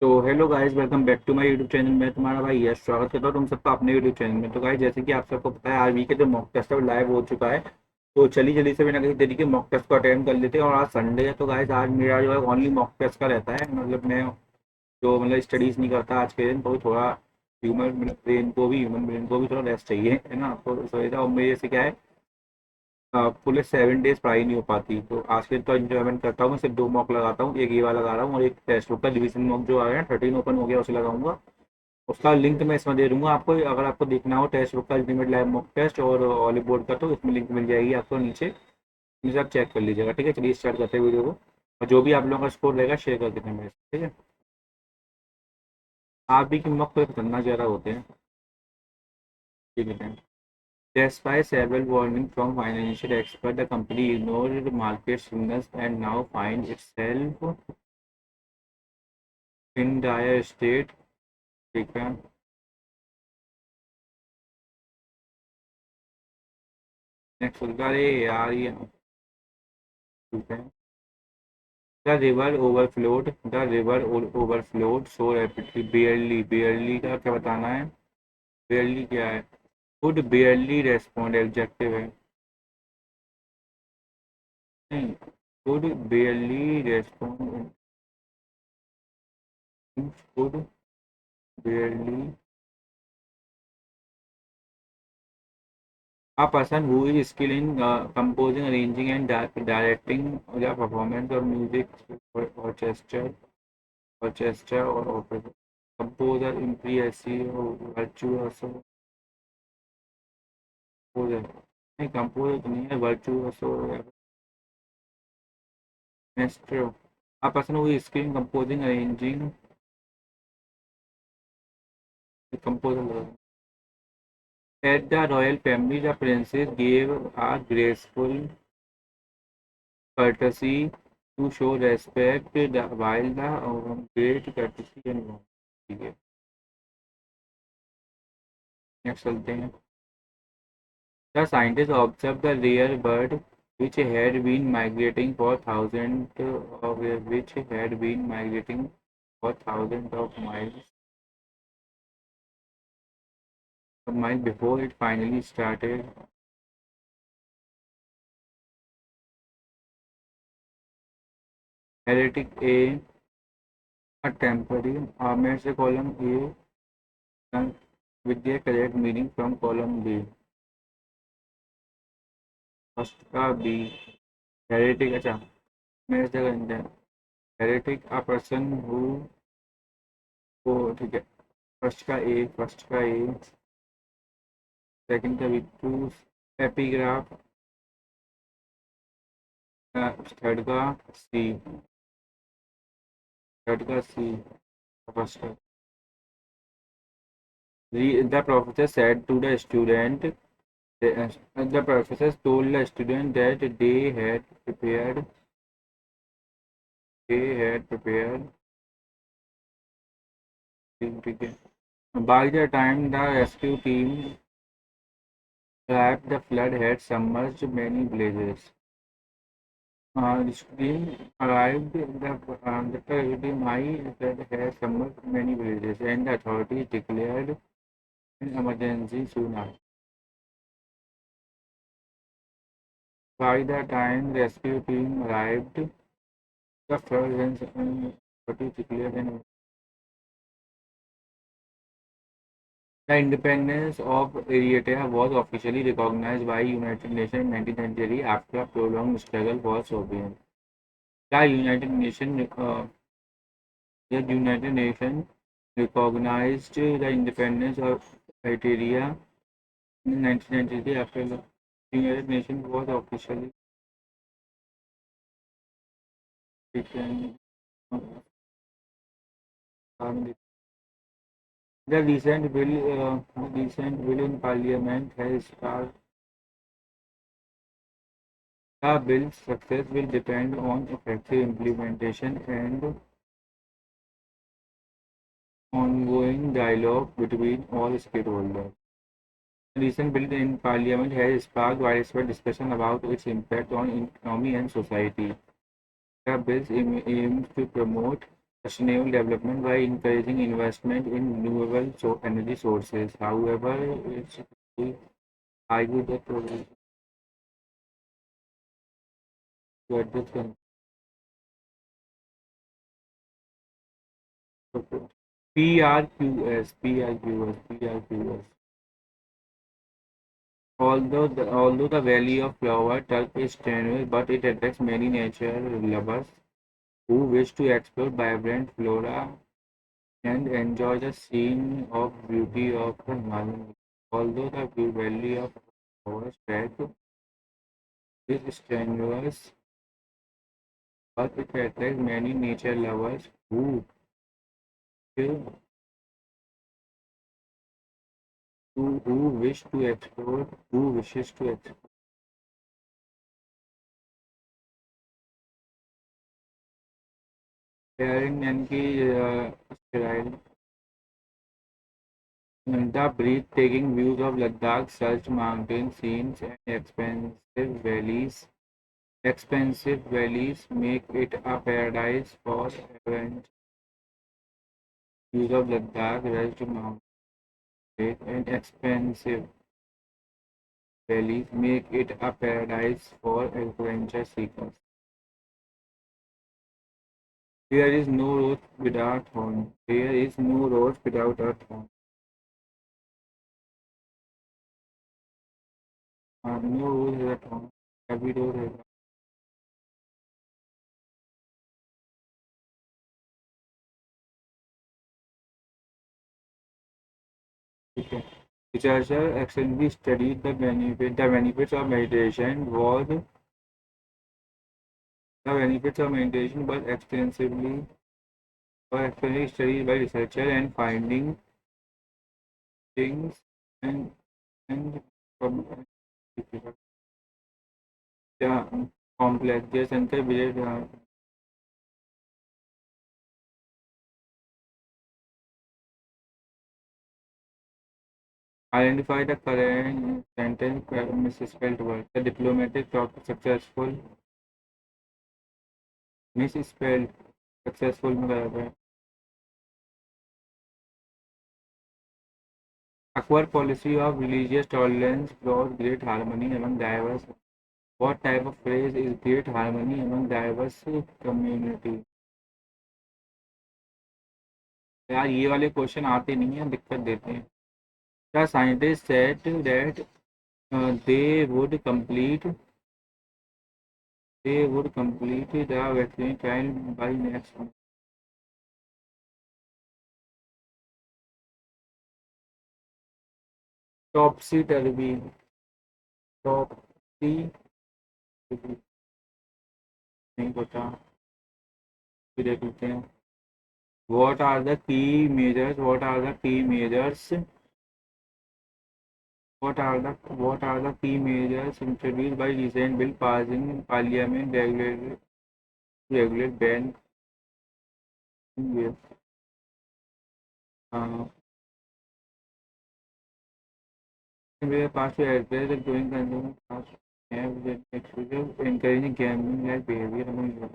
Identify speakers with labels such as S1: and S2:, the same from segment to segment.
S1: तो hello guys, welcome back to my YouTube channel में तुम्हारा भाई यश स्वागत करता हूँ तुम सबका अपने यूट्यूब चैनल में। तो गाइस, जैसे कि आप सबको पता है, आरवी के जो मॉक टेस्ट है वो लाइव हो चुका है। तो चलिए जल्दी से बिना किसी देरी के मॉक टेस्ट को अटेंड कर लेते हैं। और आज संडे है तो गाइस आज मेरा जो है ओनली मॉक टेस्ट का रहता है। मतलब मैं जो स्टडीज़ नहीं करता आज के दिन, तो थोड़ा ह्यूमन ब्रेन को भी थोड़ा रेस्ट चाहिए, है ना। तो इस वजह से और मेरे से क्या है, पूरे 7 डेज पढ़ाई नहीं हो पाती। तो आज के तो इंजॉयमेंट करता हूँ, मैं सिर्फ 2 मॉक लगाता हूँ, एक ये वाला लगा रहा हूँ और एक टेस्ट बुक का डिवीजन मॉक जो आया है 13 ओपन हो गया उसे लगाऊंगा। उसका लिंक मैं इसमें दे दूंगा आपको, अगर आपको देखना हो टेस्ट बुक का अल्टीमेट लाइव मॉक टेस्ट और ऑलिव बोर्ड का, तो इसमें लिंक मिल जाएगी आपको नीचे। नीचे आप चेक कर लीजिएगा, ठीक है। चलिए स्टार्ट करते हैं वीडियो को। और जो भी आप लोगों का स्कोर रहेगा शेयर कर देना मेरे से, ठीक है। आप भी कि मॉक पे खतरनाक ज़्यादा होते हैं, ठीक है। Despite several warnings from financial experts, the company ignored market signals and now finds itself in dire state. ठीक है। नेक्स्ट अरे यार ये, ठीक है। The river overflowed so rapidly. Barely का क्या बताना है? Barely क्या है? Could barely respond एडजेक्टिव है। नहीं, could barely respond, could barely, a person who is skilled in composing, arranging and directing the performance of music, orchestra, or opera. Composer, impresario, virtuoso, composer। नहीं, composer तो नहीं है, virtuoso या maestro। A person who is skilled in composing, arranging, composer। At the royal family, the princess gave a graceful courtesy to show respect while the great courtesy and warmth। ठीक है, next चलते हैं। The scientists observed the rare bird which had been migrating for thousands of which had been migrating for thousands of miles before it finally started। Heretic a temporary में से column A with the correct meaning from column B। First का B, heretic. अच्छा, मेरे जगह heretic a person who co, ठीक है। First का ए, second का बी टू, एपिग्राफ, थर्ड का सी, फर्स्ट का। The professor said to the student, the professor told the student that they had prepared, ठीक है। By the time the rescue team arrived, the flood had submerged many villages। Rescue arrived, the team high flood had submerged many villages, and the authorities declared an emergency soon after। By the time the rescue team arrived, the flood and authorities declared an emergency। The independence of Eritrea was officially recognized by United Nations in 1993 after a prolonged struggle for sovereignty। The United Nations recognized the independence of Eritrea in 1993 after the United Nations was officially recognized। The recent bill in Parliament has sparked. The bill's success will depend on effective implementation and ongoing dialogue between all stakeholders। The recent bill in Parliament has sparked widespread discussion about its impact on economy and society। The bill aims to promote sustainable development by encouraging investment in renewable energy sources. However, it's argued that progress to address PRQS. Although the Valley of Flower Turk is tenuous, but it attracts many nature lovers who wish to explore vibrant flora and enjoy the scene of beauty of the Himalayan. Although the Valley of Flowers track is strenuous, but it attracts many nature lovers who wish to explore who wishes to explore. Hearing Yankee sterile. The breathtaking views of Ladakh's such mountain scenes and expensive valleys make it a paradise for adventure. Views of Ladakh rugged mountains and expensive valleys make it a paradise for adventure seekers. There is no road without horn. There is no road without a horn. No road without horn. Every road has a ticket. Researchers extensively studied the benefits of meditation was extensively studied by researchers and finding things and and com- yeah, complex. Jaishankar visited identify the current sentence misspelled word. The diplomatic talk misspelled successful में गलत है. Acquire policy of religious tolerance brought great harmony among diverse. What type of phrase is great harmony among diverse community? यार ये वाले question आते नहीं है दिक्कत देते हैं. The scientists said that they would complete the vaccine trial by next month. Topsy turvy. Topsy नहीं पता. फिर देख लेते हैं. What are the key measures? What are the key measures introduced by recent bill passed in Parliament regulate ban? Yes. We are past to address the growing consumer past have the exposure encouraging gambling like behavior among youth.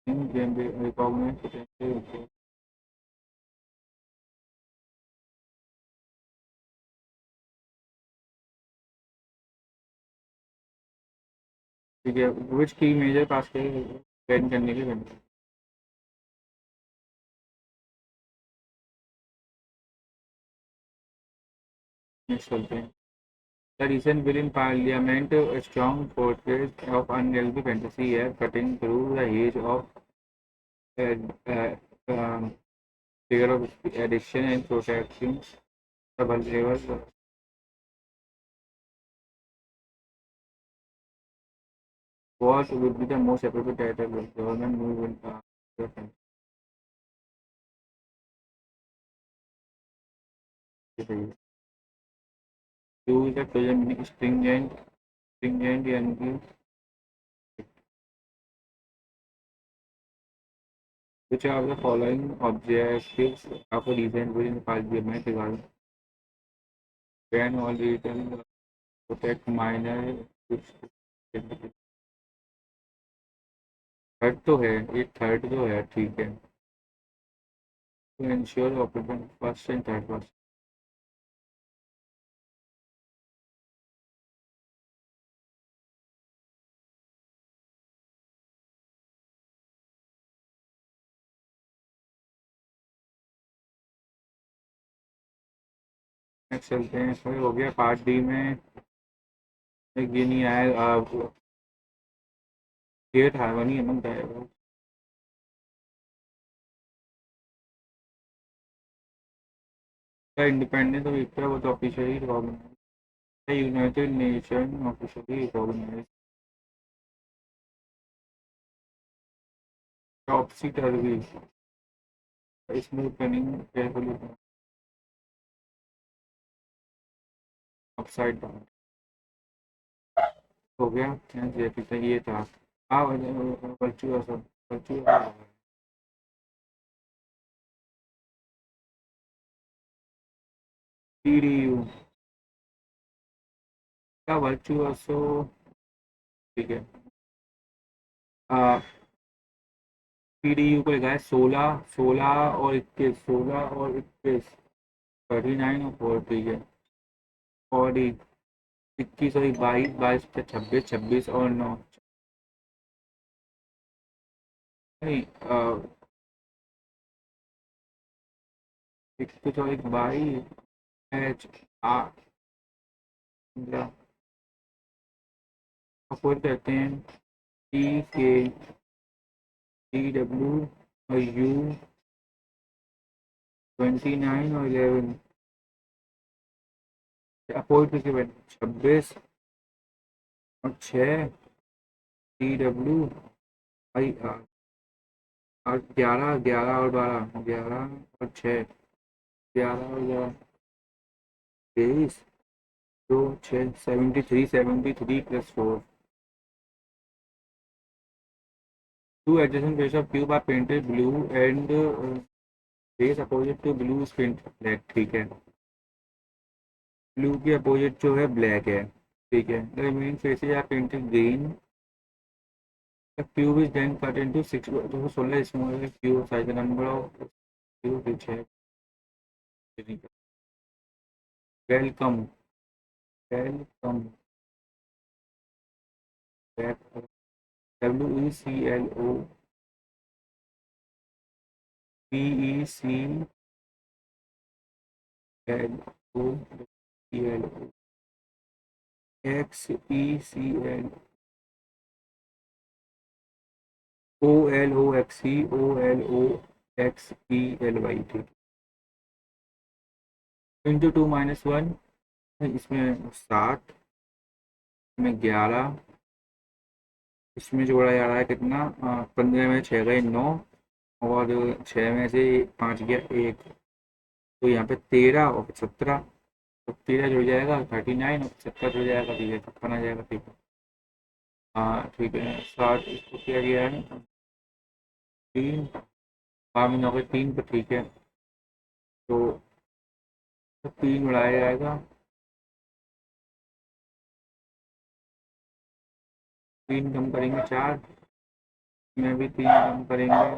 S1: In gambling recognize potential. ठीक है. Which key measure पास के ban करने की बनती है. चलते हैं. The recent bill in Parliament, a strong portrait of unhealthy fantasy here, cutting through the haze of uh, uh, um, fear of addiction and protecting the vulnerable. What would be the most appropriate title of government move in the country? Use the present meaning stringent यानी कि which are the following objectives of a recent bill in Parliament regarding ban all digital protect minor. Third तो है, ये third तो है, ठीक है। to ensure occupant first and third person। Next चलते हैं, इसमें हो गया पार्ट डी में। एक ये नहीं आया, डेट है वो नहीं है बनता है वो। इंडिपेंडेंस ऑफ इक्वा वो तो ऑफिशियली रिकॉग्नाइज्ड है, United Nation officially recognised. Topsy turvy smooth running carefully upside down. हो गया, ये था। हाँ, वर्चुअस वर्चुअस पीडीयू का वर्चुअसो, ठीक है। पीडीयू को लिखा है 16 16 और 21, 16 और 21, 39 और 4, ठीक है। और 21 और 22, 22 से 26, 26 और 9, नहीं 21 और 22, एच आ अपोज करते हैं। टी के डी डब्ल्यू और यू 29 और 11 अपोज करके बैठ 26 और 6 डी डब्ल्यू आई आर, और 11 11 और 12, 11 और 6, 11 और 11 23, 2 6 73, 73 plus 4। Two adjacent faces of cube are painted blue and face opposite to blue is painted black, ठीक है। ब्लू की अपोजिट जो है ब्लैक है, ठीक है। The remaining faces are painted green. The cube is then cut into 6 तो 16 small cube size, the number of cube which है welcome welcome back. WECLO XECL OLOXEOLOXELY, ठीक। इंटू 2 माइनस 1, इसमें 7, इसमें 11, इसमें जोड़ा जा रहा है कितना, 15 में 6 गए 9, और 6 में से 5 गया 1, तो यहाँ पे 13 और 17, तो 13 जुड़ जाएगा 39 और 70 जुड़ जाएगा, ठीक है, 56 आ जाएगा, ठीक है। हाँ ठीक है, 60 इसको किया गया है 3, हाँ में 9 के 3 पर, ठीक है। तो 3 उड़ाया जाएगा, 3 कम करेंगे 4, में भी 3 कम करेंगे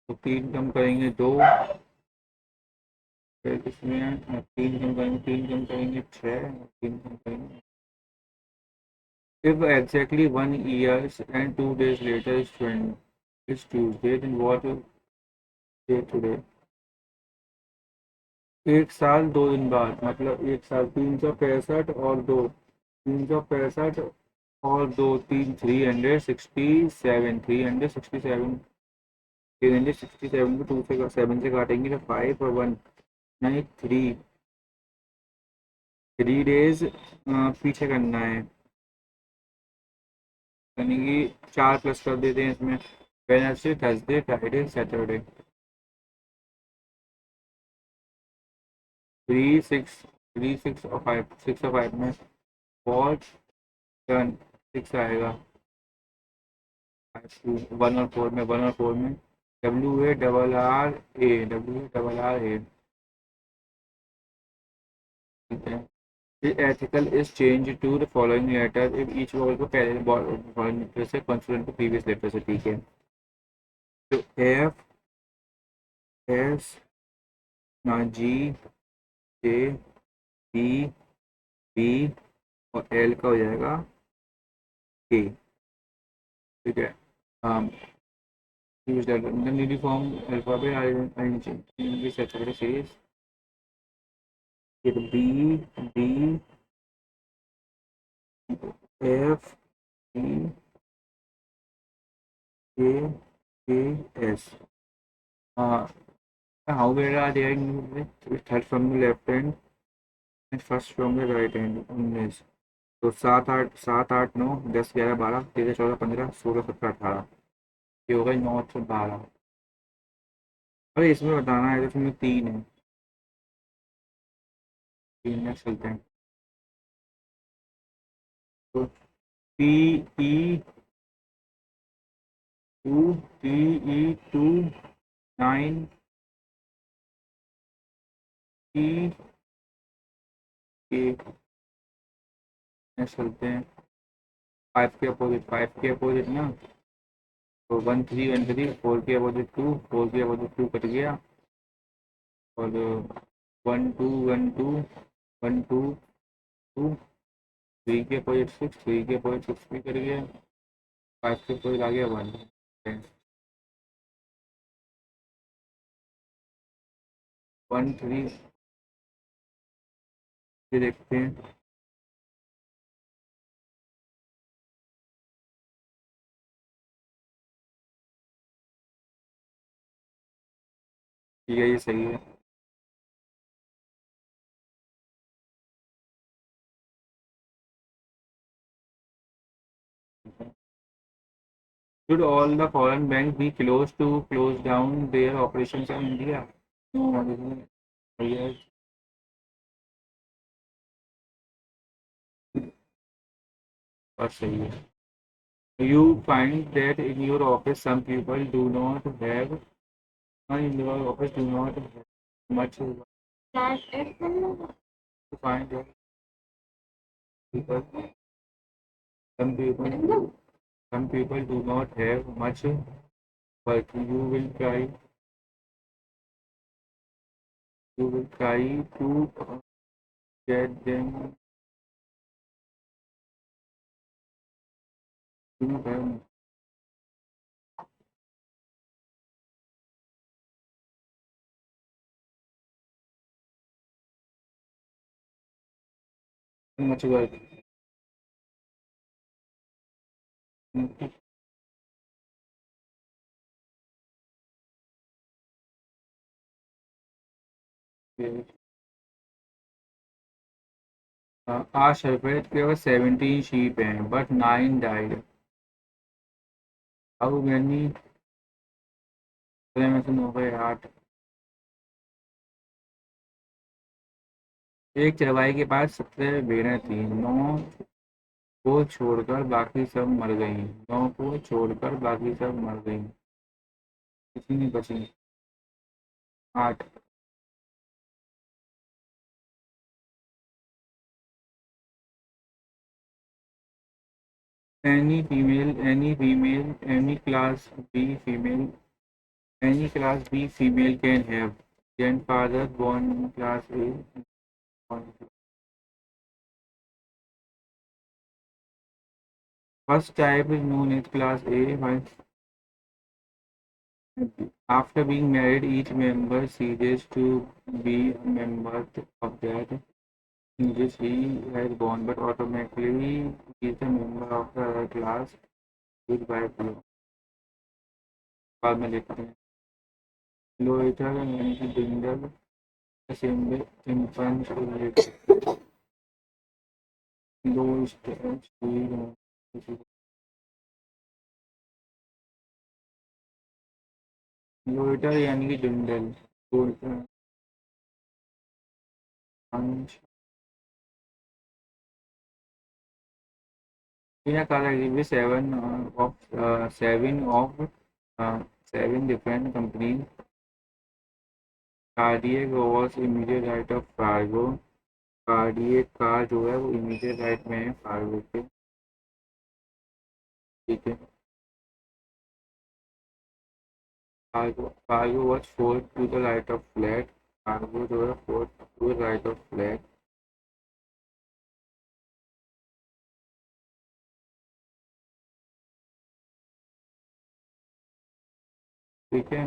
S1: तो 3 कम करेंगे 2, फिर इसमें 3 कम करेंगे, 3 कम करेंगे 6, 3 कम करेंगे। If exactly 1 years and 2 days later is Tuesday, then what is day today? 1 साल 2 दिन बाद, मतलब 1 साल 365 और 2, 365 और 2, 3, 367, 367, 367 को 2 से 7 से काटेंगे तो 5 और 1 नहीं 3 डेज पीछे करना है, यानी कि 4 प्लस कर देते हैं इसमें। Wednesday, Thursday, Friday, Saturday. 3 6, 3 6 और 5, 6 और 5 में 4 टर्न 6 आएगा, 1 और 4 में, 1 और 4 में WA double R A, WA double R A ethical is changed to the following letter if each vowel को पहले following letter से consonant को previous letter से, ठीक है। तो F S ना G J E B और L का हो जाएगा K, ठीक है। use that the uniform alphabet I separate series with B D F E K K S. How many are there in third from the left hand and first from the right hand? 19। तो 7 8 9 10 11 12 13 14 15 16 17 18, ये हो गई 9 से 12। अरे इसमें बताना है, तो इसमें 3 है, 3 में चलते हैं। तो P E 2 P E 2 9 P K में चलते हैं। 5 के अपोजिट ना, तो 1 3 1 3, 4 के अपोजिट 2, 4 के अपोजिट 2 कट गया, और 1 2 1 2 1 2 2, 3 के अपोजिट 6, 3 के अपोजिट 6 भी कट गया, 5 के अपोजिट आ गया 1। 1 3 ये देखते हैं। ठीक है, ये सही है। Should all the foreign banks be closed to close down their operations in India? Yes, और सही है। You find that in your office some people do not have, in your office do not have much to find that people, some people some people do not have much, but you will try to get them to have much work. Our shepherd gave us 17 sheep, but 9 died. How many? में से 9 गए 8। एक चरवाही के पास 17 भेड़ें थीं, 9 को छोड़कर बाकी सब मर गईं। 9 को छोड़कर बाकी सब मर गईं, किसी नहीं बची। 8। Any female, any class B female, any class B female can have grandfather born in class A. First type is known as class A. After being married, each member ceases to be a member of that in which he has born, but automatically he is a member of the other class with by flow. बाद में देखते हैं। Loiter यानी कि Dingal, assemble, chimpanzee related, लो stage, loiter यानी कि Dingal, loiter Tina Kala gives 7 different companies. Cardiac was immediate right of cargo. Cardiac car जो है वो इमीडिएट राइट में है कार्गो के। ठीक है। Cargo was four to the right of flag. Cargo जो है four to the right of flag. ठीक है।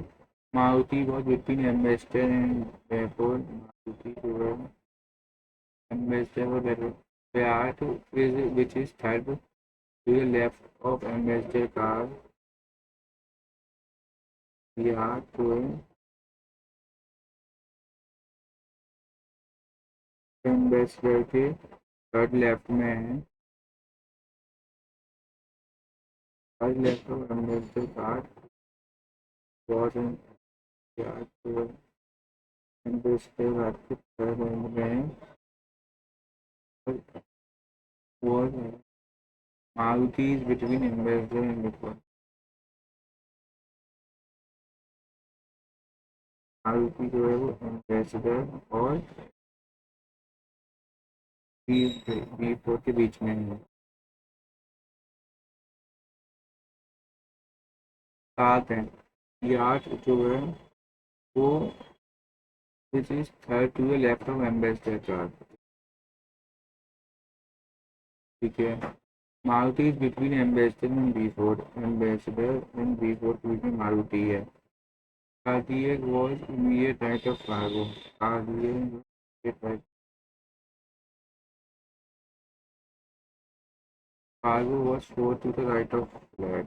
S1: Maruti was between Ambassador and airport. Maruti जो है एम्बेसडर और Beat is which is third to the left of ambassador car। Beat जो है ambassador के थर्ड लेफ्ट में है। Third left of Ambassador car was in Beat जो है एम्बेसडर कार के थर्ड एंड में was Maruti is between ambassador and Nippon। Maruti जो है वो एम्बेसडर और बी फोर के बीच में है। सात है। यार्ड जो है वो which is third to the left of Ambassador car. ठीक है। Maruti is between Ambassador and B four. Ambassador and B four के बीच में मारुति है। Cardiac was immediate right of cargo. Cardiac right cargo was four to the right of flag.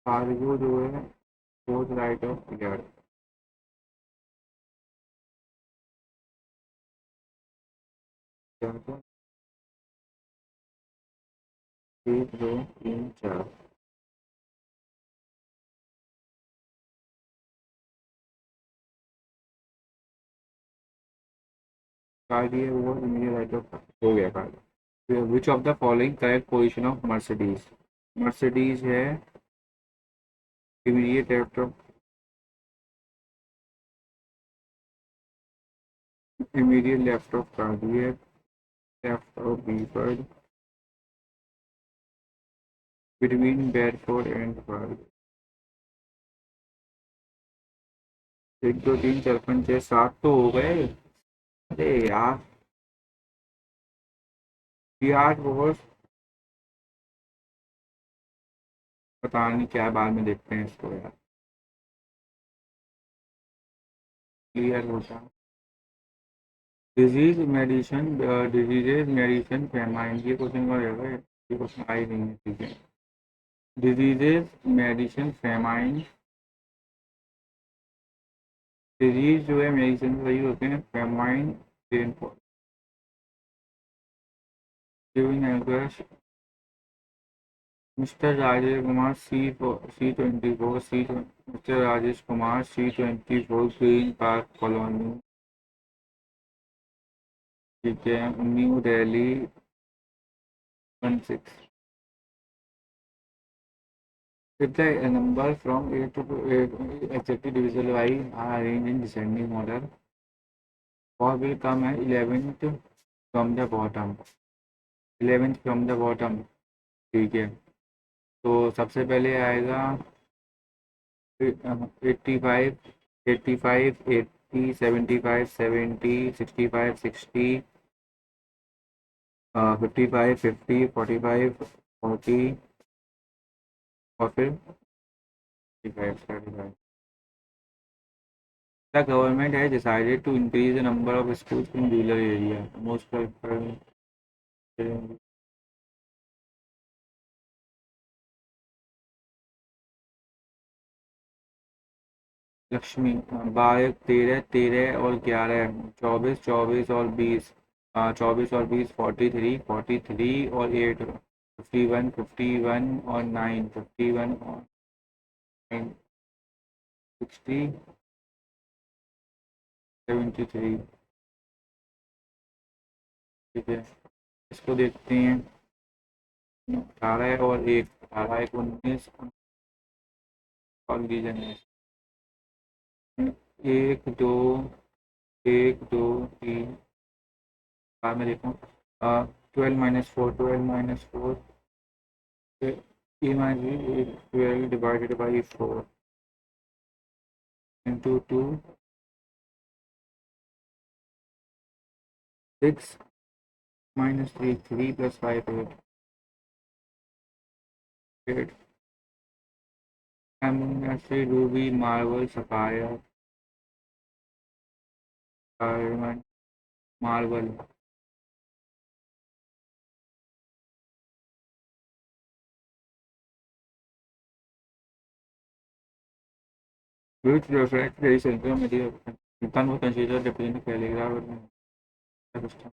S1: Cargo जो है fourth right of yard. एक दो तीन चार। Cardiac was immediate right of हो गया cardiac. Which of the following correct position of Mercedes. Mercedes है immediate left of immediate left of cardiac, left of Beeford, between Bedford and Cardiac। एक दो तीन चार पाँच छः सात तो हो गए। अरे यार यार बहुत पता नहीं क्या है, बाद में देखते हैं इसको यार। क्लियर होता disease medicine. Diseases medicine famine ये क्वेश्चन का रहेगा। ये क्वेश्चन आई नहीं है। ठीक है। Diseases medicine famine. डिजीज जो है मेडिसिन वही होते हैं famine rainfall giving. Mister Rajesh Kumar C24 mister Rajesh Kumar C24 green park colony. ठीक है। New Delhi 16। If the number from 8 to 8 exactly divisible by are arranged in descending order, what will come as 11th from the bottom। 11th from the bottom। ठीक है। तो सबसे पहले आएगा 85 85 80 75 70 65 60 55 50 45 40 और फिर 35 35। The government has decided to increase the number of schools in rural area। Most Lakshmi 12 13 13 और 11 24 24 और 20 24 और 20 43 43 और 8 51 51 और 9 51 और 9 60 73। ठीक है। इसको देखते हैं 18 और 1 18 एक 19 रीजन है। एक दो, एक दो तीन, बाद में देखता हूँ। 12 - 4, 12 - 4, e minus 12 divided by 4 into 2, 6 - 3, 3 + 5, 8, 8 MC Ruby marble sapphire diamond marble. Which reflects the centrometer can be considered represent calligraph system.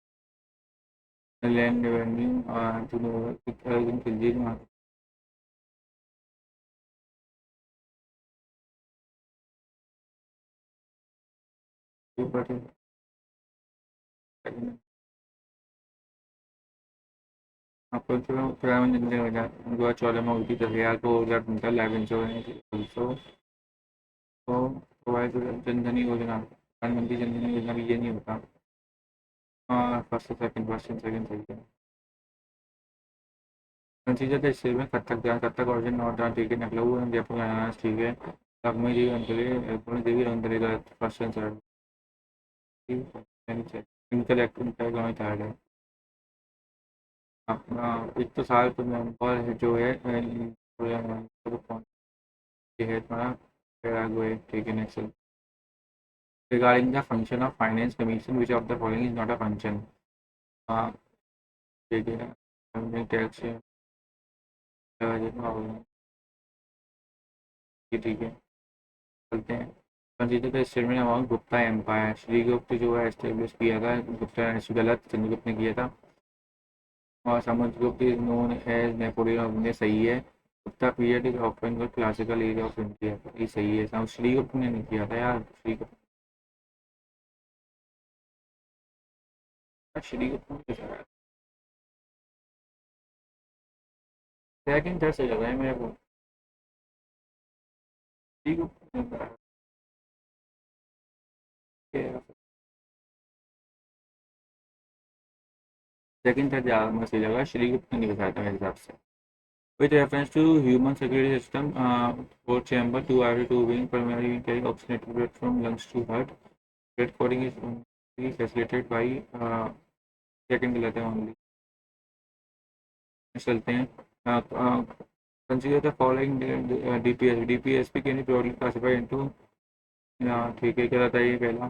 S1: Land revenue to know in Kildin. Upon Praman in the Cholama with the Riago that live insurance also provide Jandani Yojana and Mandi Jandani Yojana Vijay होता। First second, first and second सही है। Consider the statement Kathak origin not dot ठीक है नकला हुआ है जयपुर अनानास ठीक है। तब में जी अंतरे पुणे देवी अंतरे का फर्स्ट एंड थर्ड इनकल इनका गाँव थर्ड है। अपना एक तो साल तो नंबर है जो है ये है तुम्हारा पैराग्वे ठीक है। Next regarding the function of finance commission which of the following is not a function. हाँ ठीक है टैक्स ठीक है चलते हैं। Consider the statement about Gupta empire. Srigupta जो है एस्टेब्लिश किया था गुप्ता गलत चंद्रगुप्त ने किया था। और Samudragupta is known as Napoleon ने सही है। Gupta period is often called classical age of India ये सही है। श्रीगुप्त ने नहीं किया था यार। श्रीगुप्त ने सेकंड थर्ड सही लगा है मेरे को। श्रीगुप्त ने सेकंड थर्ड ज़्यादा मुझे सही लगा। श्रीगुप्त ने नहीं बताया था मेरे हिसाब से। With reference to human security system, fourth chamber, two artery, two wing, primary carrying oxygenated blood from lungs to heart. Blood coding is only facilitated by second गलत है only। चलते हैं। Consider the following DPS. DPSP can be broadly classified into ठीक है गलत है ये पहला।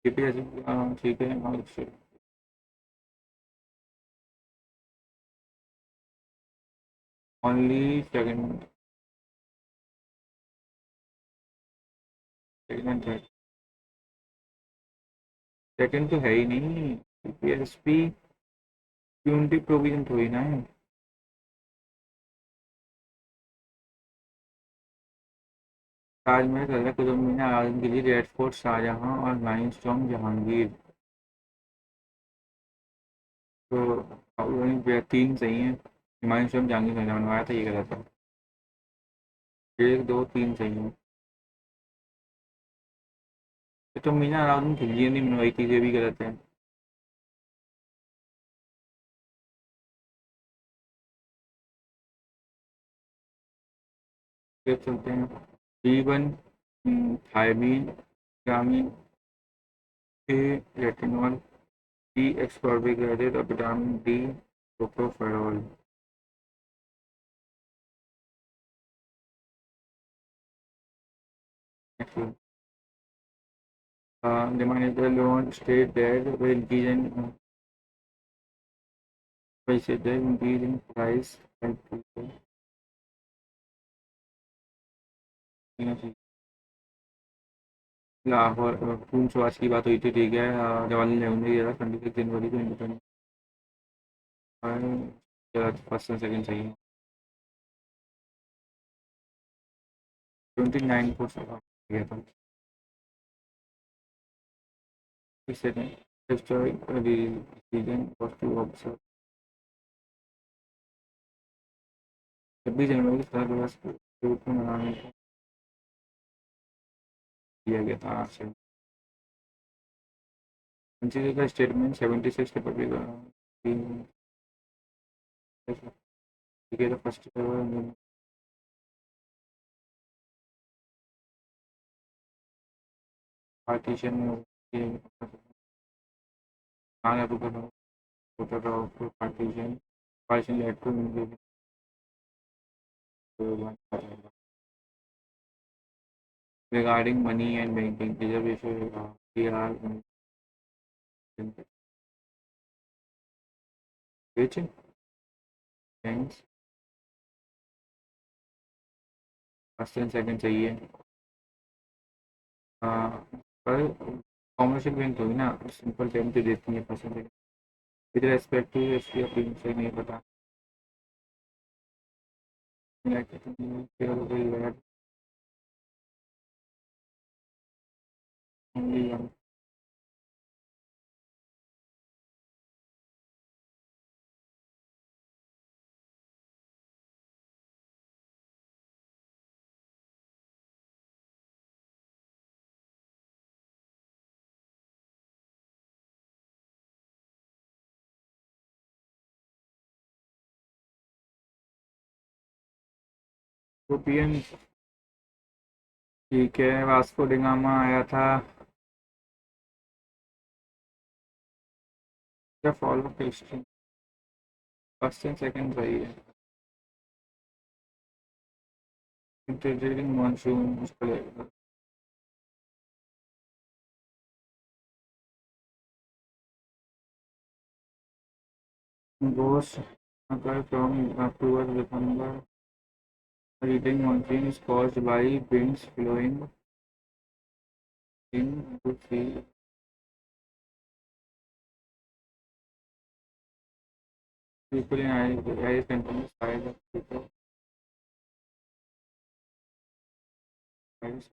S1: DPS ठीक है only second and third। Second तो है ही नहीं। DPSP यूनिटी प्रोविजन थोड़ी ना है। ताजमहल हजरत कुतुब मीनार आजम के लिए रेड फोर्ट शाहजहां और लाइन स्टॉर्म जहांगीर। तो तीन सही है। हुमायूं स्टॉर्म जहांगीर ने बनवाया था ये गलत है। एक दो तीन सही है। तो मीनार आजम खिलजी ने बनवाई थी ये भी गलत है। फिर चलते हैं। जीवन thiamine vitamin A retinol D ascorbic acid और vitamin D tocopherol. The manager alone state that the increase in prices, the increase in price and Lahore खून स्वास्थ्य की बात हुई थी ठीक है। जवाहरलाल नेहरू ने दिया था 26 जनवरी को इंडिपेंडेंस। फर्स्ट एंड सेकंड सही है। 29 को गया था। Second historic reason was to observe 26 जनवरी की स्वतंत्रता दिवस के रूप में मनाने को दिया गया था आज से। कंसिडर का स्टेटमेंट 76 रिपब्लिक फर्स्ट पार्टीशन में partition partition led to regarding money and banking reservation PR which banks first and second चाहिए पर कॉमर्शियल बैंक होगी ना सिंपल टाइम पे देती है first and second with respect to इसकी अपनी से नहीं पता यूरोपियन ठीक है वास्को डिगामा आया था क्या follow history first and second सही है इंटरटेनिंग मानसून मुश्किल है goes occur from October to December. Heating monsoon is caused by winds flowing into sea. People in Irish countries side of people. Irish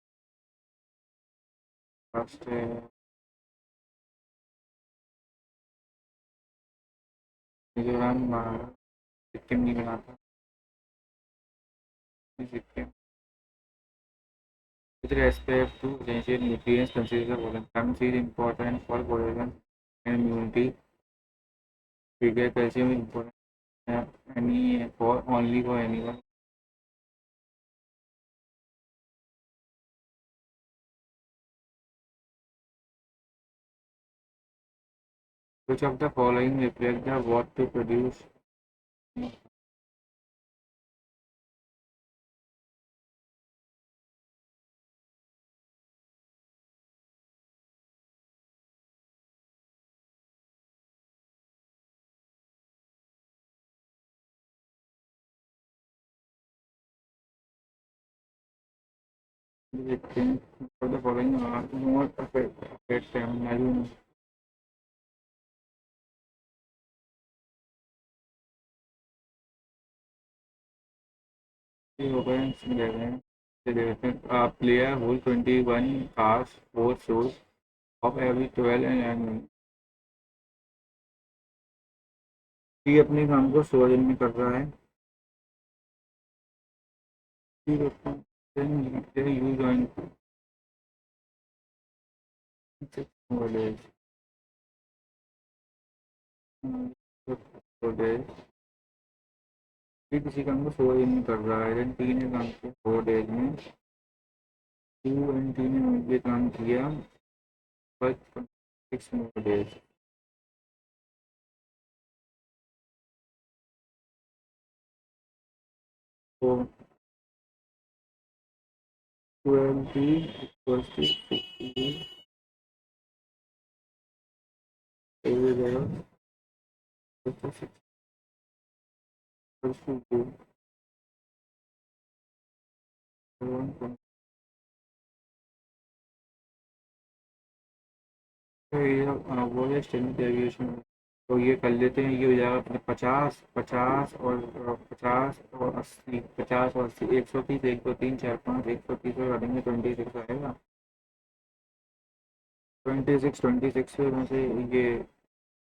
S1: first Mizoram Sikkim नहीं बना था Sikkim with respect to essential nutrients considered vitamin C is important for collagen and immunity. Figure calcium is important any for only for anyone. Which of the following reflect the what to produce? Think for the following are more affect them. I don't know. The opponents a player holds 21 cards, 4 shows of every 12 and ये अपने काम को 100 दिन में कर रहा है you join किसी काम को 100 दिन में कर रहा है टी ने काम किया 4 डेज में टू एंड टी ने मुझे काम किया बस 6 डेज तो 12 equals to 60 तो ये वो है स्टैंडर्ड डेविएशन तो ये कर लेते हैं ये हो जाएगा अपने 50 50 और 50 और 80 130 103 45 130 और करेंगे 26 आएगा 26 में से ये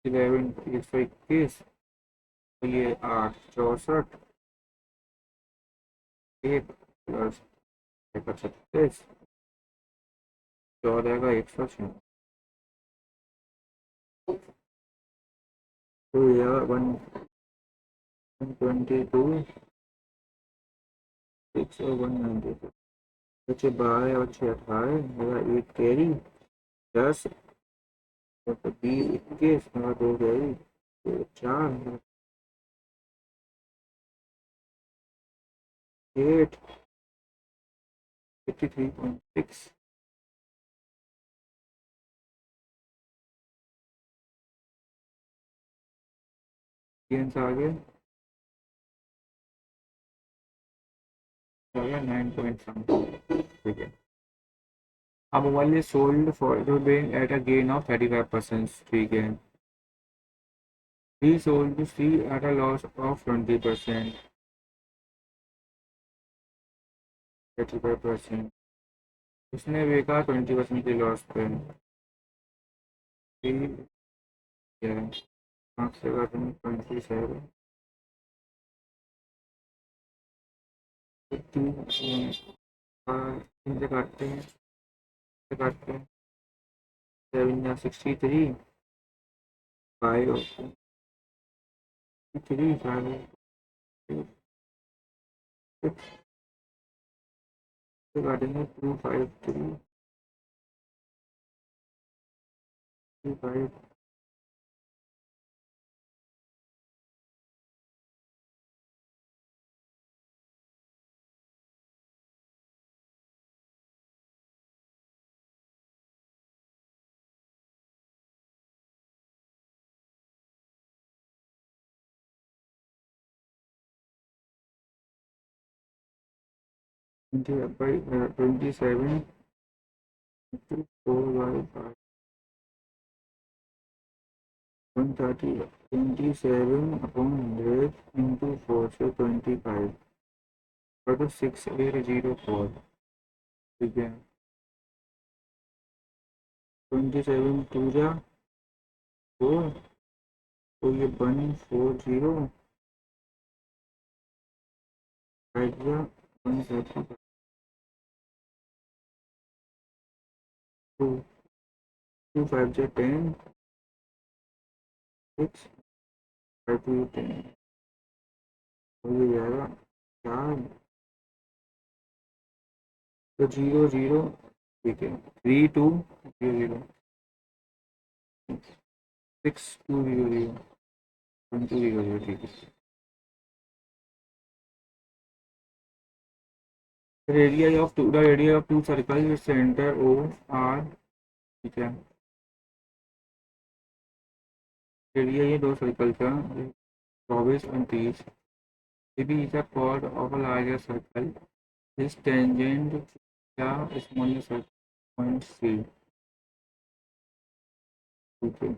S1: 11 121 तो ये 8 64 एक प्लस 136, 14 का 106, तो यह 122, 6 और 196, बच्चे 12, बच्चे 18, मेरा 1 कैरी, 10, 20, 21, मेरा 2 कैरी, 4, 8, 53.6, आ गया 9 समथिंग, ठीक है। अब mobile is sold for being at a gain of 35%, ठीक है। He sold to C at a loss of 20%, 35%, उसने बेचा 20% के लॉस पे। ठीक है, 5 से काटेंगे 27, 3 से काटते हैं, काटते हैं 7 या 63, 5 3, 5 से काटेंगे 253, 25, by 27 into 4 by 5, 130, 27 upon 100 into 4 से 25, बटा 6804, ठीक है। 27 टू जा 4, तो ये 140, 5 जा 130, 2, 5 जा 10, 6, 5 टू 10, तो ये जाएगा 4, तो 0 0, ठीक है। 3 2 0 0, 6 2 0 0, 1 2 0 0, ठीक है। Radius of two circle centre O R, ठीक है। रेडिया ये 2 सर्कल का 24 और 30, maybe is a chord of a larger circle is tangent to the smaller circle point C, ठीक है।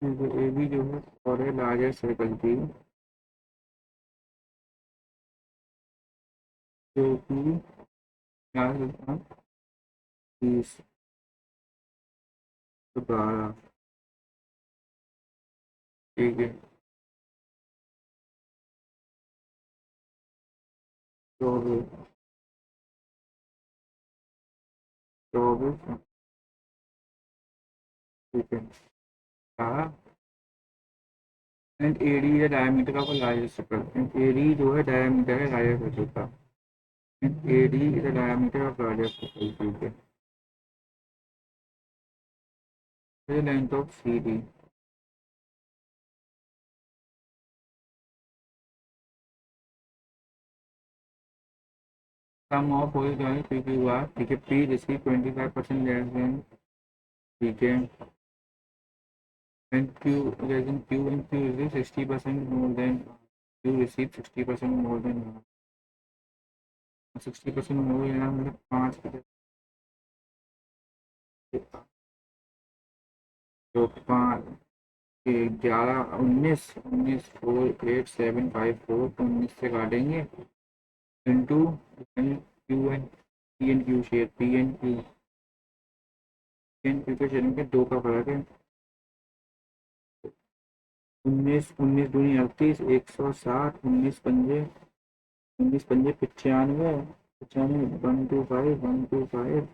S1: ए बी जो है और है लार्जर सर्कल की, जो कि क्या है 30, 12, ठीक है। 24, 24, ठीक है। कहा एंड एडी है diameter of larger circle, and AD जो है डायमीटर है लार्जर सर्कल का, and AD is the diameter of larger circle, ठीक है। Length of C D, sum of हो जाए पी क्यू आर, ठीक है। पी रिसीव 25% लेस देन, ठीक है। And Q less than Q, and Q receive 60% more than, Q receive 60% more than, 60% मोर यहाँ मतलब 5, तो 5, 11, 19, 19, 4 8 7 5 4, तो 19 से काटेंगे into Q N P N Q square, P N Q, P N Q के square में 2 का फर्क है, उन्नीस उन्नीस दूनी 38, 160, उन्नीस पंजे 95, 95, 125, 125,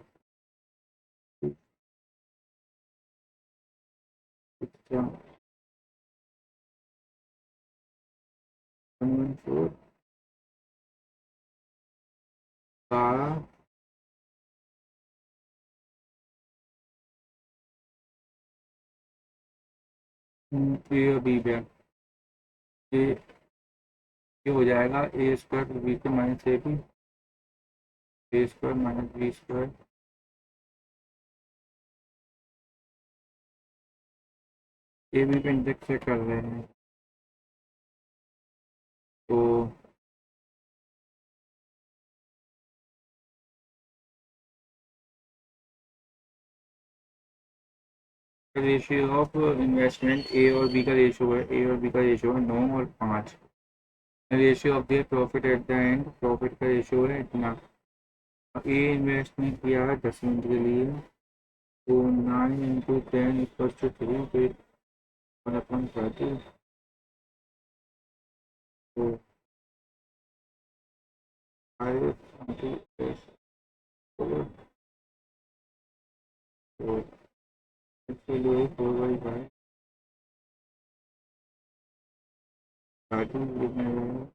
S1: 114, 12, ए और बी बैक, ए ये हो जाएगा ए स्क्वायर बी के minus A B, A square minus B square, A B पे इंडेक्स चेक कर रहे हैं तो रेशियो ऑफ इन्वेस्टमेंट ए और बी का रेशियो है, ए और बी का रेशियो है 9 और 5। Ratio of their profit at the end, profit का रेशियो है इतना। ए इन्वेस्ट ने किया है 10 मिनट के लिए, तो 9 × 10 = 3, फिर 1/30, तो 5 × 4, तो इसके लिए 4/5 स्टार्टिंग लिखने में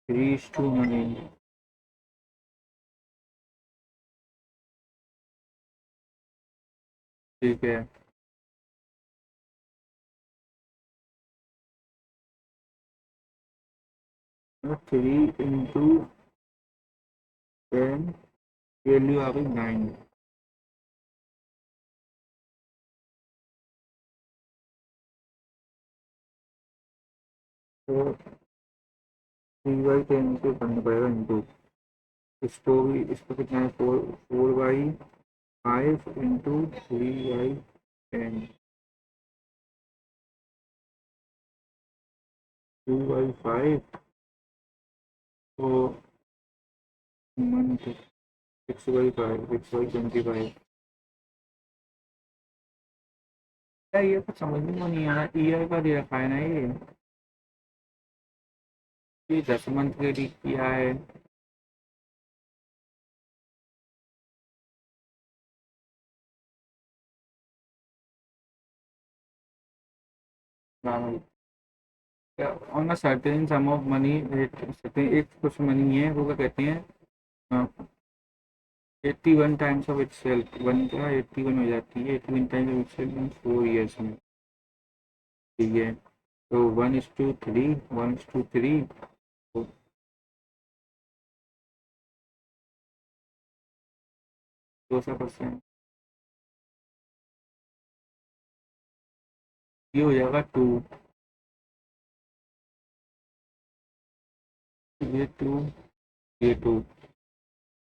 S1: 3:9। ठीक है, 3 × 10, वैल्यू आ गई 9। तो 3/10 से करना पड़ेगा इंटू, इसको भी, इसको कितना है, 4/5 इंटू 3/10, 2/5, तो मंथ 6/5, 6/25। क्या ये तो समझ में नहीं आ रहा, ईयर का दे रखा है ना ये 10 मंथ के लिए किया है। On a certain some of money, एक कुछ मनी है वो क्या कहते हैं, 81 टाइम्स ऑफ इटसेल्फ, वन का 81 हो जाती है, 81 times of itself in 4 years में। ठीक है, तो 1:3, 1:3, तो 200%, ये हो जाएगा 2, ये 2, ये 2,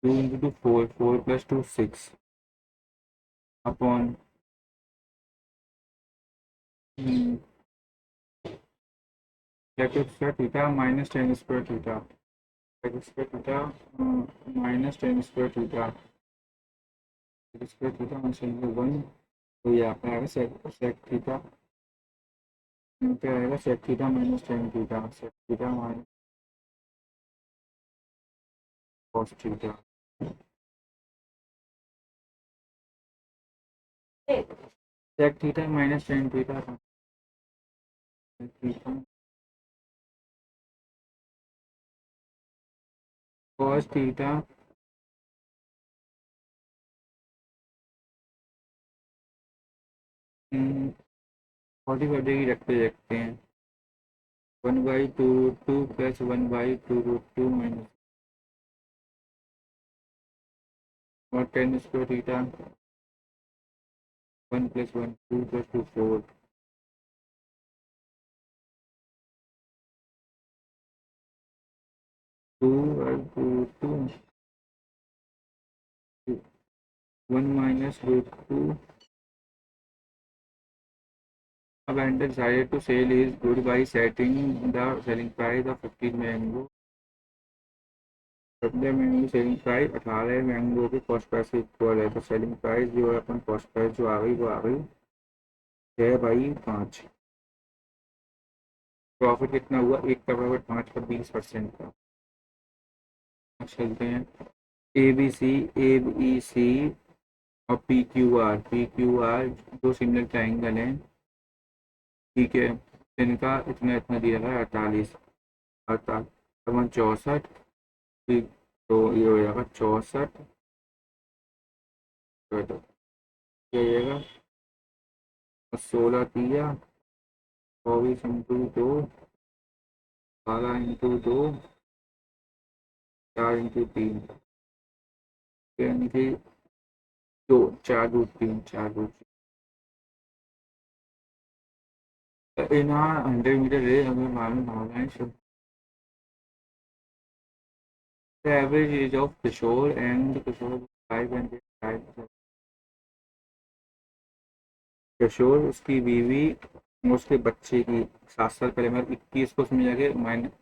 S1: 2 × 2 4, 4 + 2 6 upon theta minus ten square theta, square theta minus ten square theta, square theta minus 1, तो ये आपका आएगा सेक सेक थीटा, यहाँ पे आएगा sec theta minus tan theta, sec theta minus cos theta, sec theta minus tan theta, theta cos theta, 40 रखते रखते हैं, 1/2√2 + 1/2√2 माइनस, और tan square theta 1 + 1, 2 + 2 4, 2/2√2, 1 - √2 A vendor decided to sell his good by setting the selling price of 15 mango. 15 mango selling price 18 mango के cost price से equal है, तो selling price जो है अपन कॉस्ट प्राइस जो आ गई वो आ गई 6/5। प्रॉफिट कितना हुआ, 1 का बराबर 5 का 20% का। अब चलते हैं ए बी सी और पी क्यू आर दो सिमिलर ट्राइंगल हैं, ठीक है। इनका इतना इतना दिया है 48 अड़तालीस 64, ठीक। तो ये हो जाएगा 64, तो ये हो जाएगा 16 24 इंटू 2, 12 इंटू 2, 4 इंटू 3, यानी कि 4√3, 4√3। इन 100 मीटर रेस हमें मालूम होगा है सब। The average age of Kishore 505। किशोर उसकी बीवी और उसके बच्चे की 7 साल पहले, मतलब 21 को उसमें जाके माइनस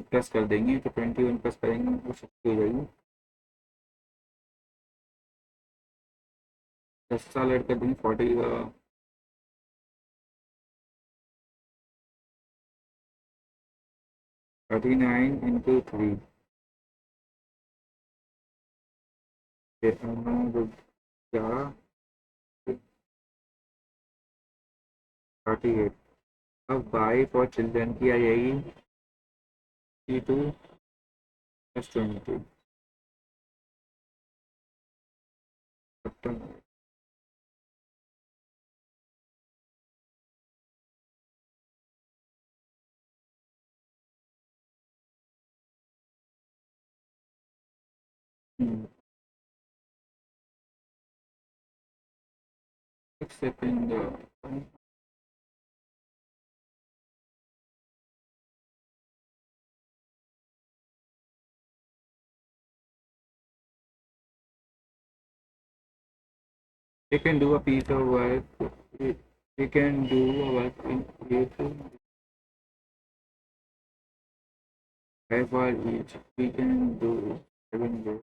S1: प्लस कर देंगे, तो 21 प्लस करेंगे वो 60 हो जाएगी। 10 साल ऐड कर देंगे 40, 39 इंटू 3, 11, 38। अब वाइफ और चिल्ड्रन की आ जाएगी 2 + 20। एक second, they can do a piece of work. They can do a work in 8 hours each. We can do 7 days.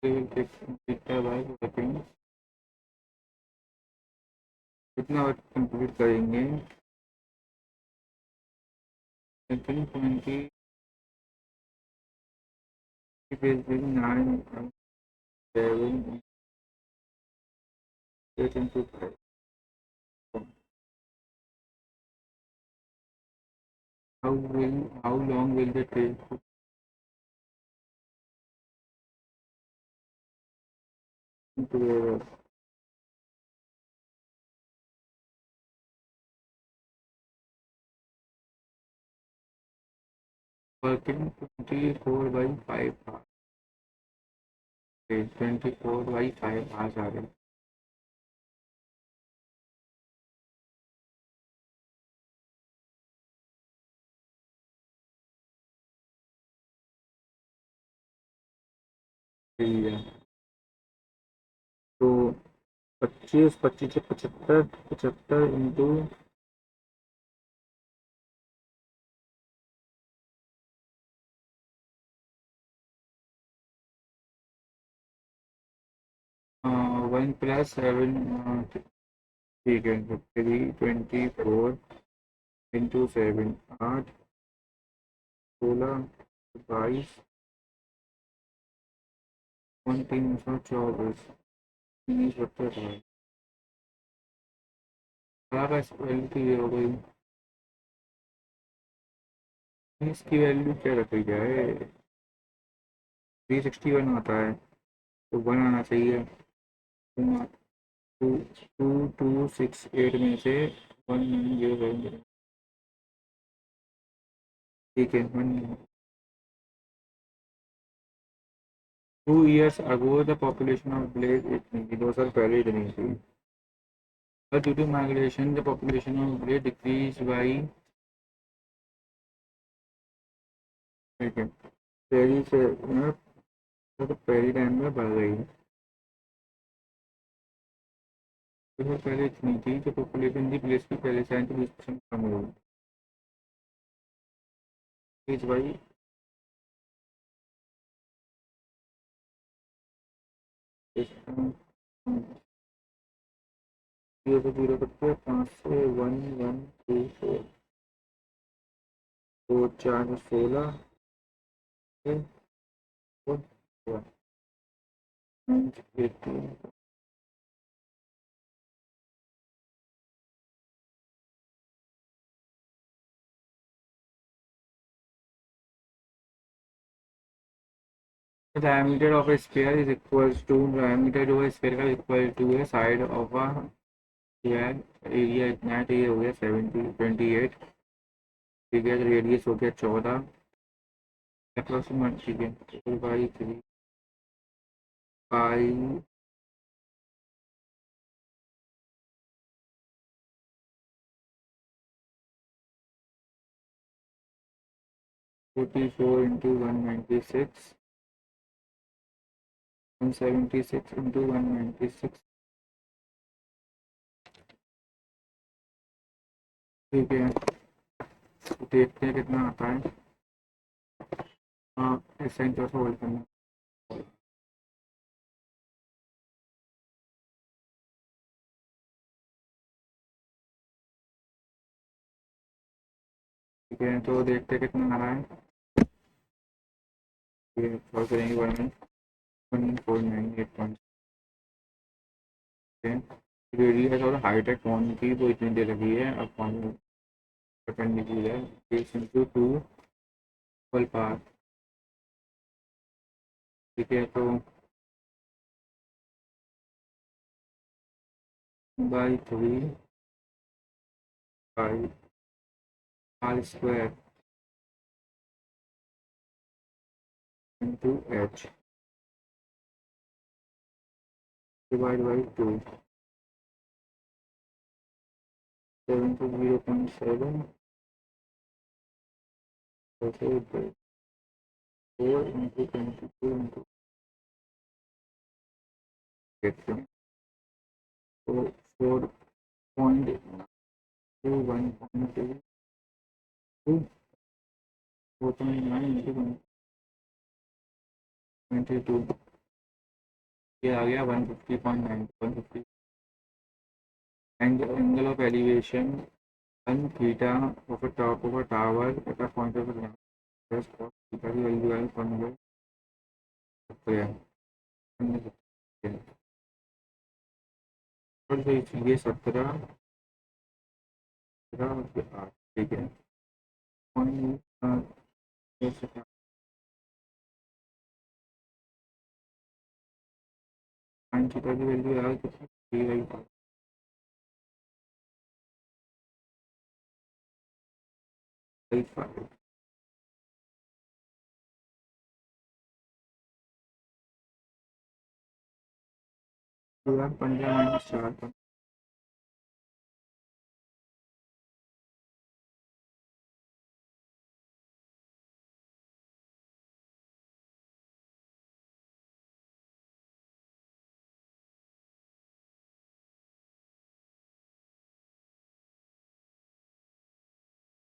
S1: They will take complete by working। कितना वर्क कंप्लीट करेंगे, 20 9 7 8 into 5। How long will they take to into working 24/5 hours? 24/5 hours आ रहे। तो 25 25 से 75, 75 into 1 + 7, ठीक है। तो 3 24 into 7, 8, 16, 22, 3 24, 19 value की ये हो गई। इसकी वैल्यू क्या रखी जाए, 361 आता है, तो 1 आना चाहिए। 2268 में से 1 ठीक है। 2 years ago the population of Blaze इतनी थी, 2 साल पहले इतनी थी। But due to migration the population of Blaze decreased by, ठीक है, तेरी से तो पहली टाइम में बढ़ गई है। तो पहले इतनी थी जो पॉपुलेशन थी प्लेस की पहले 37% कम हो गई। इस भाई जीरो से जीरो करते हैं, 5 से 1 1 2 4 2 4 16 18। Diameter of a sphere is equals to, diameter जो है स्फीयर का इक्वल टू है side of a sphere. Area इतना है तो ये हो गया 28। ठीक है, रेडियस हो गया 14 अप्रोक्सीमेट। ठीक है, तो बाई 3 बाई 44 इंटू 196 176 इंटू 196। ठीक है, तो देखते हैं कितना आता है। हाँ, इस साइन थोड़ा सा होल्ड करना। ठीक है, तो देखते हैं कितना आ रहा है। ये सॉल्व करेंगे 1498 रेडियस और हाइट है कौन की वो इतनी दे रखी है। अब कौन परपेंडिकुलर है इंटू 2 होल पार। ठीक है, तो by 3 by R square into H divide by 2 0.7 4 into 22 into देखते हैं। तो 4.2 1.2 4.9 इंटू 22 ये आ गया 150.9 150। Angle of elevation one theta of a top of a tower at a point of a plus cos theta की value है 1/17। और तो ये 17 ठीक है। साइन थीटा की वैल्यू है कितनी 3/5। 15 - 4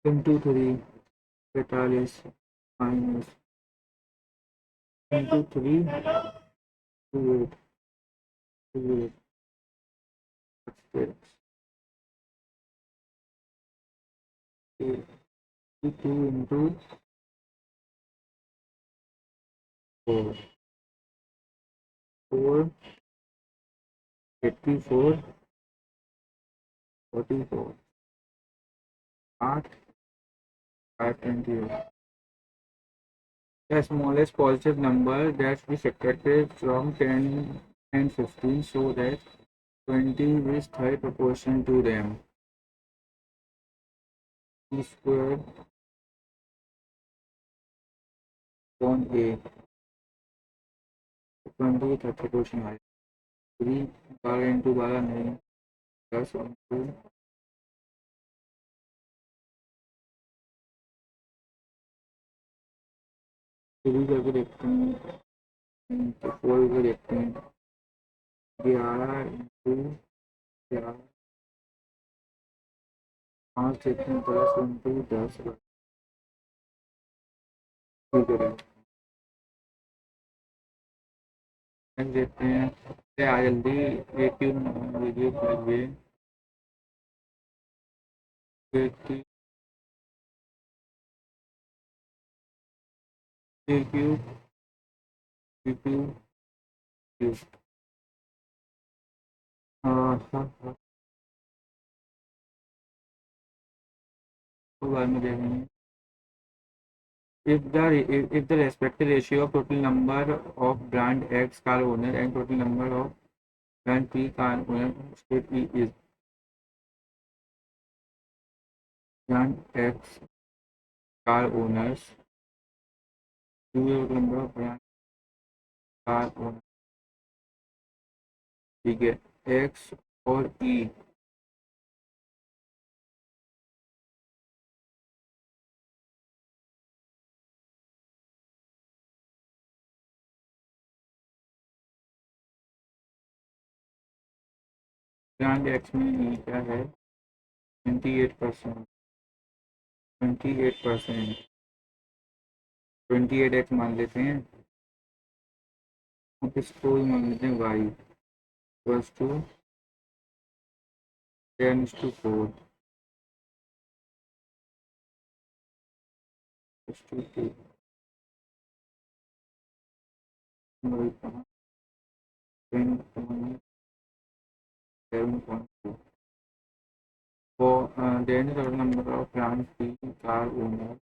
S1: into 3 45 minus into 3 two 8 two into 4 4 84 44 8 528। The smallest positive number that we subtracted from 10 and 15 so that 20 is third proportion to them. T square upon A 20 third proportion है। 3 12 into 12 नहीं 10 into 3 करके देखते हैं। तो four को देखते हैं, 11 × 11, 5 देखते हैं, 10 × 10, ठीक है। नेक्स्ट देखते हैं, अरे आ जल्दी, ये क्यों वीडियो ये क्यों क्यों क्यों हाँ हाँ हाँ, तो बाद में देखेंगे। If the respective ratio of total number of brand X car owner and total number of brand P car owner state E is brand X car owners to the total number of brand car owners, ठीक है, X और E, brand X में E क्या है, 28%, 28%, 28X मान लेते हैं, और इसको ही मान लेते हैं Y इक्वल्स टू 10:4 टू 2, वही कहाँ, 10.7.2 for then the total number of brand P car owners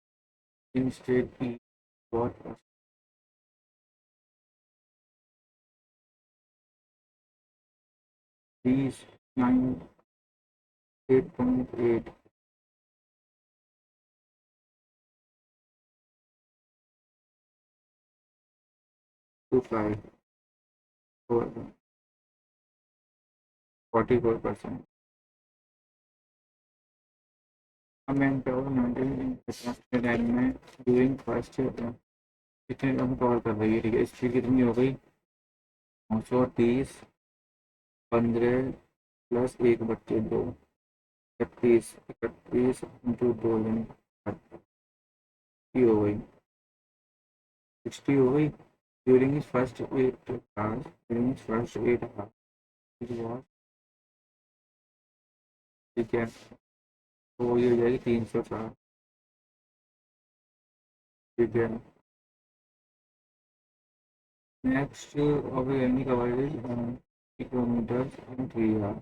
S1: in state E was these 8.8 to 5 for 44%. अब मैं टाइम में डूइंग फर्स्ट कितने हम कवर कर रही है, ठीक है, स्पीड कितनी हो गई, 930, 15 प्लस 1/2, 31, 31 इंटू 2 यानी 30 हो गई, 60 हो गई। During his first 8 hours, during his first 8 hours, it was, ठीक है, तो ये हो जाएगी 304, ठीक है। नेक्स्ट अब यानी कवरेज किलोमीटर इन 3 आवर,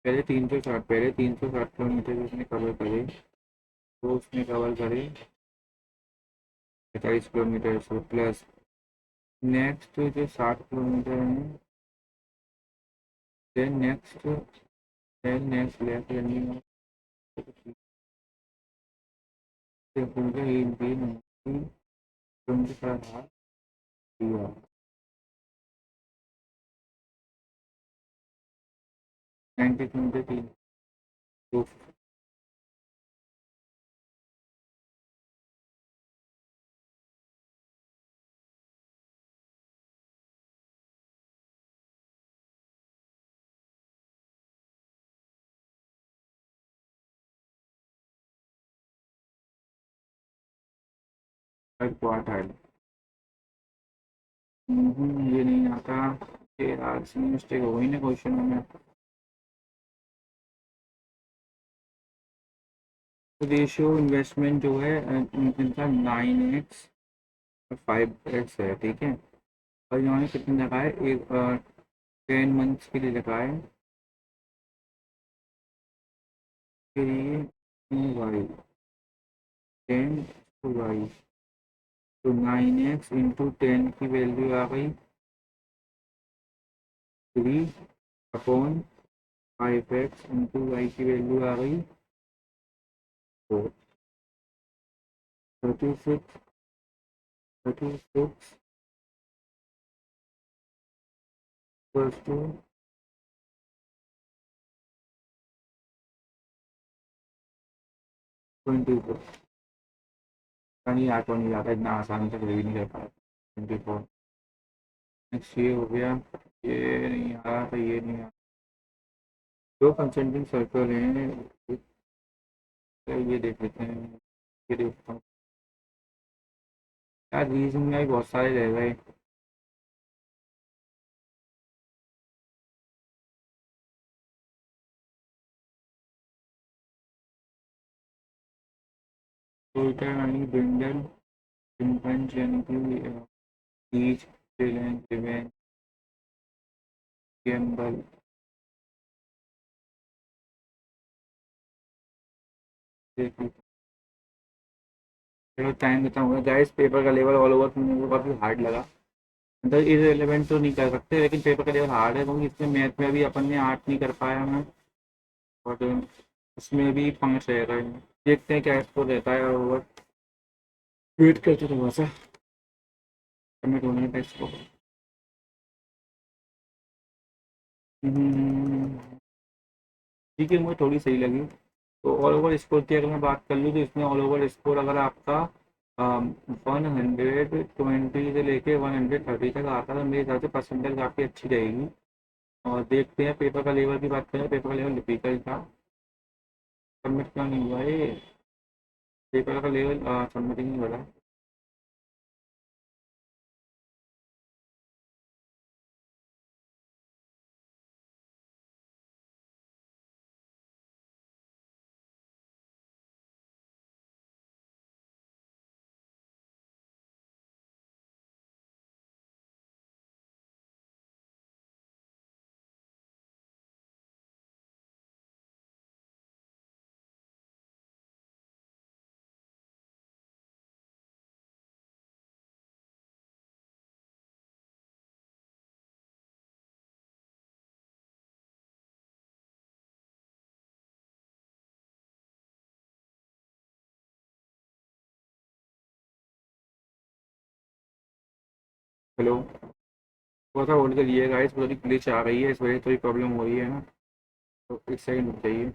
S1: पहले 360 किलोमीटर उसने कवर करे, तो उसने कवर करे 45 किलोमीटर से प्लस नेक्स्ट जो 60 किलोमीटर है, then next left running kilometre 90 kilometre की, तो क्वार्ट है। ये नहीं आता, ये यार इसमें मिस्टेक हो गई ना क्वेश्चन में। रेशियो इन्वेस्टमेंट जो है इनका 9x और 5x है, ठीक है, और इन्होंने कितने लगाए, एक 10 मंथ्स के लिए लगाए, फिर ये वाई 10 वाई, तो 9x × 10 की वैल्यू आ गई 3/5x × y की वैल्यू आ गई 4, 36, 36 इक्वल्स टू 24। यानी ऑटो नहीं जाता, इतना आसानी से कोई भी नहीं कर पाया। 24। नेक्स्ट ये हो गया, ये नहीं आ रहा था, ये नहीं आ रहा। दो कंसेंट्रिक सर्कल हैं, ये देख लेते हैं, ये देखता हूँ यार, रीजन में भी बहुत सारे रह गए। टोयोटा यानी ब्रिंडल, चिंपैंजी यानी कि बीच, रिलायंस, रिवेंज, गैम्बल। देखिए, चलो टाइम खत्म हो गया गाइस। पेपर का लेवल ऑल ओवर मेरे को काफ़ी हार्ड लगा। मतलब इरेलीवेंट तो नहीं कर सकते, लेकिन पेपर का लेवल हार्ड है क्योंकि इसमें मैथ में भी अपन ने 8 नहीं कर पाया मैं, और उसमें भी 5 रह गए। देखते हैं क्या स्कोर रहता है, और वेट करते थोड़ा सा, सबमिट होने का स्कोर। ठीक है, मुझे थोड़ी सही लगी। तो ऑल ओवर स्कोर की अगर मैं बात कर लूँ तो इसमें ऑल ओवर स्कोर अगर आपका 120 से लेके 130 तक आता है तो मेरे हिसाब से परसेंटेज काफ़ी अच्छी रहेगी। और देखते हैं, पेपर का लेवल की बात करें, पेपर का लेवल डिफिकल्ट था। सबमिट क्यों नहीं हुआ ये, पेपर का लेवल सबमिट ही नहीं हो रहा। हेलो, थोड़ा सा होल्ड करिए गाइस, थोड़ी ग्लिच आ रही है, इस वजह से थोड़ी प्रॉब्लम हो रही है ना, तो एक सेकंड रुक जाइए।